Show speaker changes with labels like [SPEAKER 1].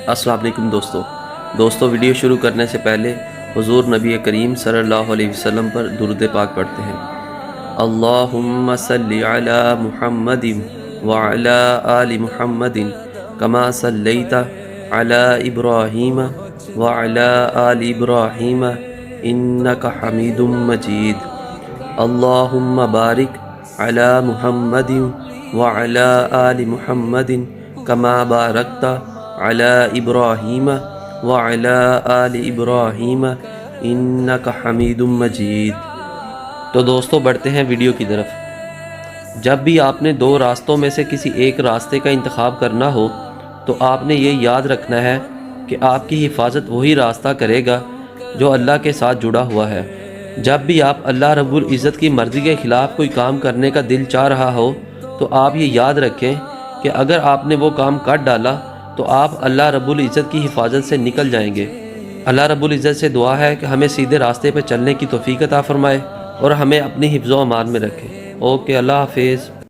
[SPEAKER 1] السلام علیکم دوستو ویڈیو شروع کرنے سے پہلے حضور نبی کریم صلی اللہ علیہ وسلم پر درود پاک پڑھتے ہیں۔ اللہم صلی علی محمد وعلی آل محمد کما صلیت علی ابراہیم وعلی آل ابراہیم انک حمید مجید۔ اللہم بارک علی محمد وعلی آل محمد کما بارکت علی ابراہیم وعلی آل ابراہیم انک حمید مجید۔ تو دوستو بڑھتے ہیں ویڈیو کی طرف۔ جب بھی آپ نے دو راستوں میں سے کسی ایک راستے کا انتخاب کرنا ہو تو آپ نے یہ یاد رکھنا ہے کہ آپ کی حفاظت وہی راستہ کرے گا جو اللہ کے ساتھ جڑا ہوا ہے۔ جب بھی آپ اللہ رب العزت کی مرضی کے خلاف کوئی کام کرنے کا دل چاہ رہا ہو تو آپ یہ یاد رکھیں کہ اگر آپ نے وہ کام کر ڈالا تو آپ اللہ رب العزت کی حفاظت سے نکل جائیں گے۔ اللہ رب العزت سے دعا ہے کہ ہمیں سیدھے راستے پہ چلنے کی توفیق عطا فرمائے اور ہمیں اپنی حفظ و امان میں رکھے۔ اوکے، اللہ حافظ۔